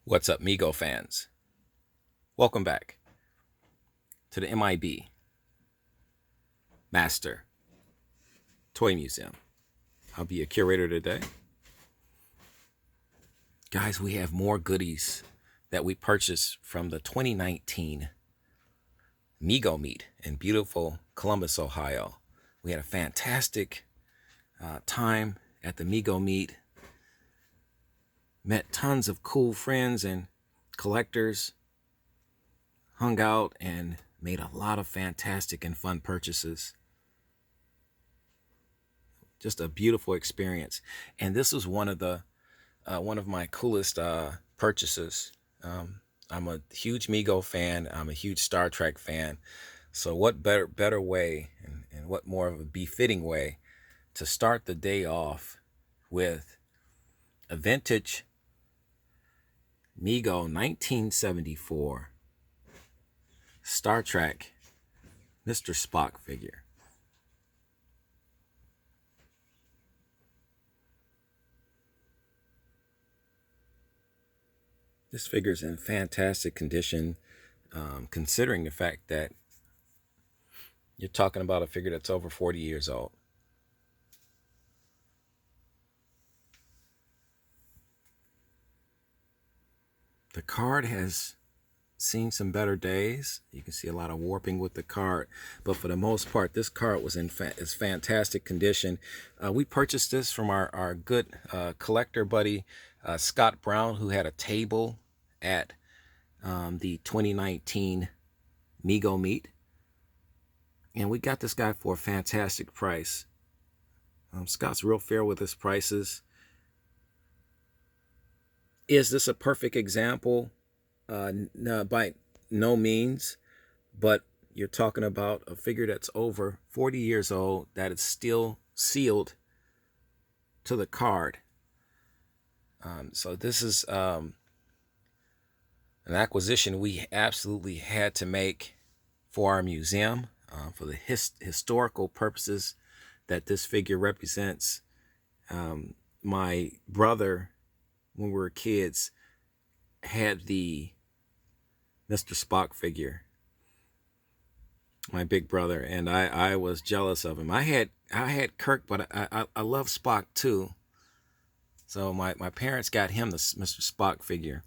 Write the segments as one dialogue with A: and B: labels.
A: What's up, Mego fans? Welcome back to the M.I.B. Master Toy Museum. I'll be your curator today. Guys, we have more goodies that we purchased from the 2019 Mego meet in beautiful Columbus, Ohio. We had a fantastic time at the Mego meet. Met tons of cool friends and collectors. Hung out and made a lot of fantastic and fun purchases. Just a beautiful experience. And this was one of my coolest purchases. I'm a huge Mego fan. I'm a huge Star Trek fan. So what better way and what more of a befitting way to start the day off with a vintage Mego 1974 Star Trek Mr. Spock figure. This figure's in fantastic condition, considering the fact that you're talking about a figure that's over 40 years old. The card has seen some better days. You can see a lot of warping with the card, but for the most part, this card was in fantastic condition. We purchased this from our good collector buddy, Scott Brown, who had a table at the 2019 Mego meet. And we got this guy for a fantastic price. Scott's real fair with his prices. Is this a perfect example? No, by no means, but you're talking about a figure that's over 40 years old that is still sealed to the card. So this is an acquisition we absolutely had to make for our museum, for the historical purposes that this figure represents. My brother, when we were kids, had the Mr. Spock figure, my big brother, and I was jealous of him. I had Kirk, but I love Spock too. So my parents got him the Mr. Spock figure.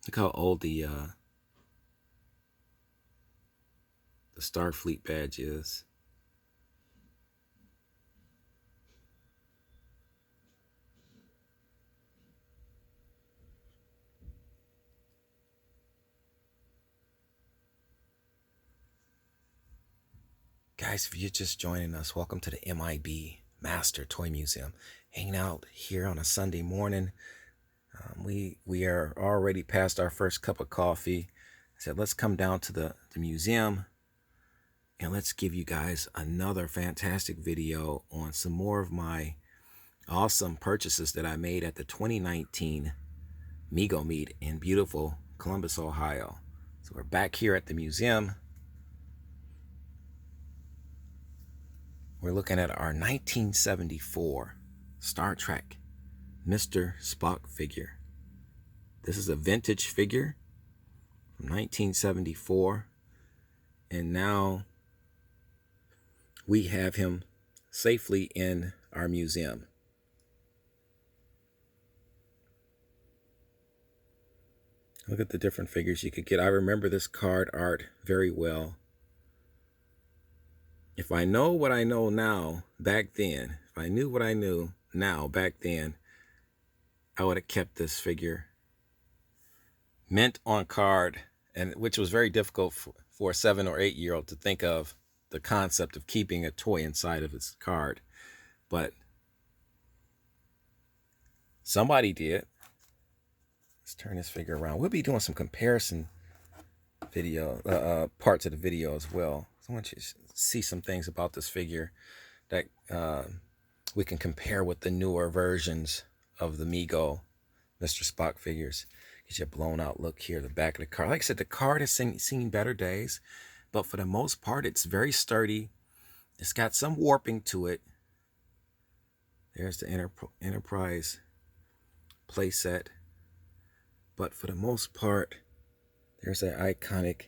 A: Look how old the Starfleet badge is. Guys, if you're just joining us, welcome to the M.I.B. Master Toy Museum. Hanging out here on a Sunday morning. We are already past our first cup of coffee. I said, let's come down to the museum and let's give you guys another fantastic video on some more of my awesome purchases that I made at the 2019 Mego meet in beautiful Columbus, Ohio. So we're back here at the museum. We're looking at our 1974 Star Trek Mr. Spock figure. This is a vintage figure from 1974, and now we have him safely in our museum. Look at the different figures you could get. I remember this card art very well. If I know what I know now, back then, if I knew what I knew now, back then, I would have kept this figure mint on card, and which was very difficult for a 7 or 8 year old to think of the concept of keeping a toy inside of his card. But somebody did. Let's turn this figure around. We'll be doing some comparison video, parts of the video as well. So I want you to see some things about this figure that we can compare with the newer versions of the Mego Mr. Spock figures. Get you a blown out look here, the back of the card. Like I said, the card has seen better days, but for the most part, it's very sturdy. It's got some warping to it. There's the Enterprise playset. But for the most part, there's that iconic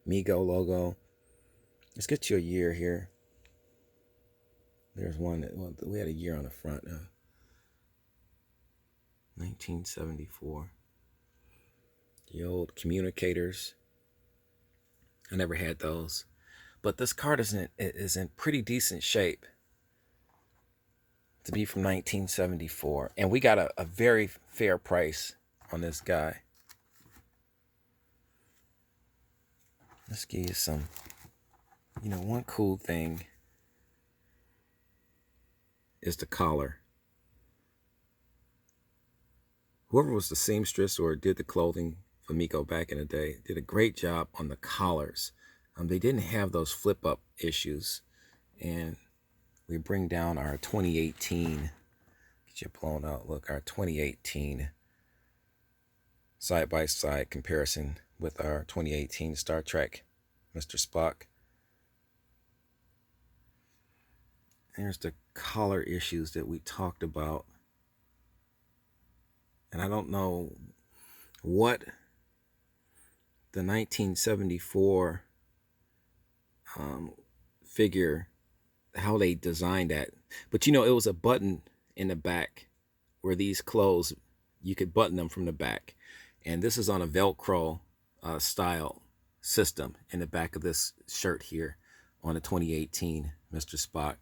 A: Mego logo. Let's get you a year here. There's one that, well, we had a year on the front. 1974. The old communicators. I never had those. But this card is in pretty decent shape to be from 1974. And we got a very fair price on this guy. Let's give you some, one cool thing is the collar. Whoever was the seamstress or did the clothing for Mego back in the day did a great job on the collars. They didn't have those flip up issues. And we bring down our 2018, get you blown out, look, our 2018 side-by-side comparison with our 2018 Star Trek, Mr. Spock. There's the collar issues that we talked about. And I don't know what the 1974 figure, how they designed that. But it was a button in the back where these clothes, you could button them from the back. And this is on a Velcro style system in the back of this shirt here on the 2018 Mr. Spock.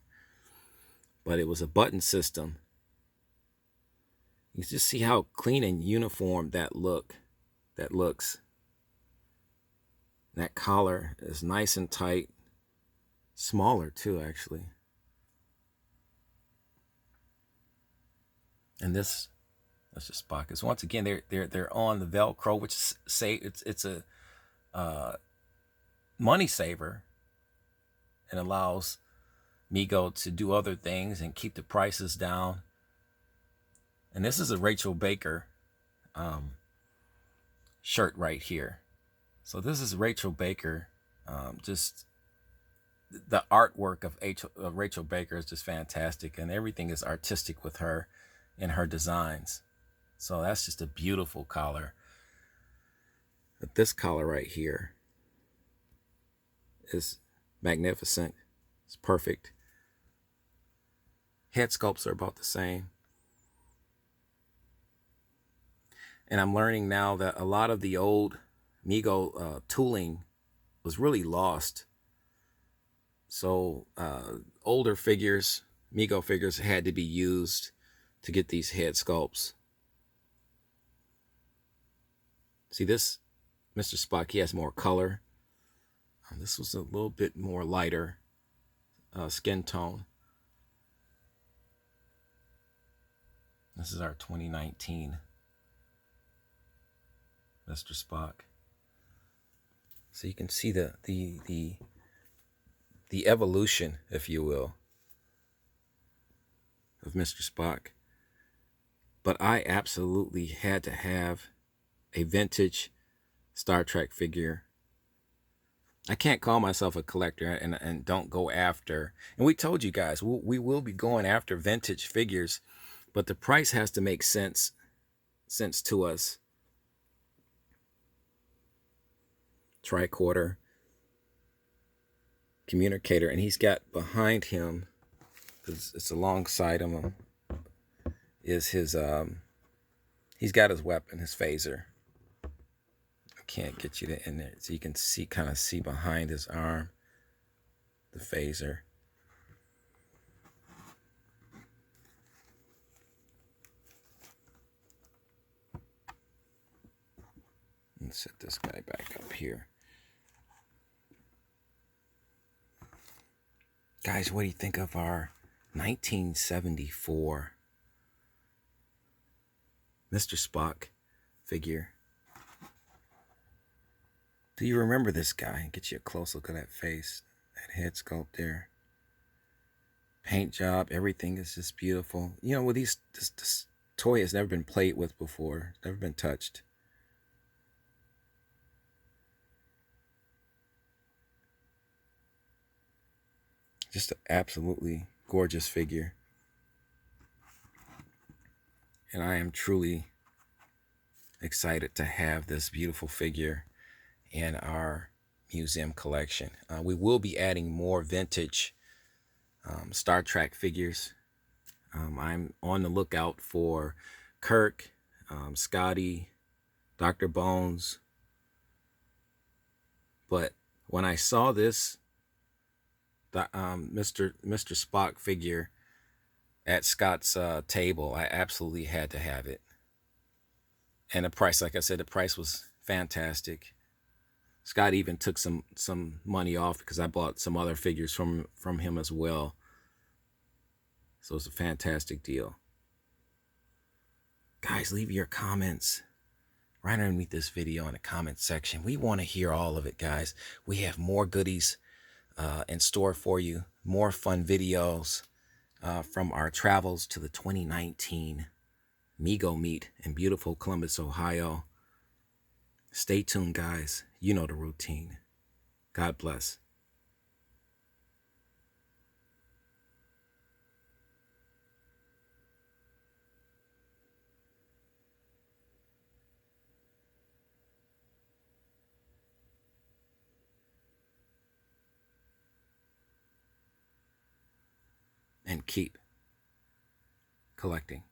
A: But it was a button system. You just see how clean and uniform that looks. That collar is nice and tight. Smaller too, actually. And this, that's just Spock. Is once again they're on the Velcro, which is, say it's a money saver, and allows Mego to do other things and keep the prices down. And this is a Rachel Baker shirt right here. So this is Rachel Baker. Just the artwork of Rachel Baker is just fantastic, and everything is artistic with her and her designs. So that's just a beautiful collar. But this collar right here is magnificent. It's perfect. Head sculpts are about the same. And I'm learning now that a lot of the old Mego tooling was really lost. So older figures, Mego figures, had to be used to get these head sculpts. See this, Mr. Spock, he has more color. This was a little bit more lighter skin tone. This is our 2019 Mr. Spock. So you can see the evolution, if you will, of Mr. Spock. But I absolutely had to have a vintage Star Trek figure. I can't call myself a collector and don't go after. And we told you guys, we will be going after vintage figures, but the price has to make sense to us. Tricorder communicator, and he's got behind him, because it's alongside him, is his he's got his weapon, his phaser. I can't get you in there, so you can kind of see behind his arm the phaser. Let's set this guy back up here. Guys, what do you think of our 1974 Mr. Spock figure? Do you remember this guy? Get you a close look at that face, that head sculpt there. Paint job, everything is just beautiful. With this toy has never been played with before, never been touched. Just an absolutely gorgeous figure. And I am truly excited to have this beautiful figure in our museum collection. We will be adding more vintage Star Trek figures. I'm on the lookout for Kirk, Scotty, Dr. Bones. But when I saw this Mr. Spock figure at Scott's table, I absolutely had to have it. And the price, like I said, the price was fantastic. Scott even took some money off because I bought some other figures from him as well. So it's a fantastic deal. Guys, leave your comments right underneath this video in the comment section. We want to hear all of it, guys. We have more goodies in store for you. More fun videos from our travels to the 2019 Mego meet in beautiful Columbus, Ohio. Stay tuned, guys. You know the routine. God bless. And keep collecting.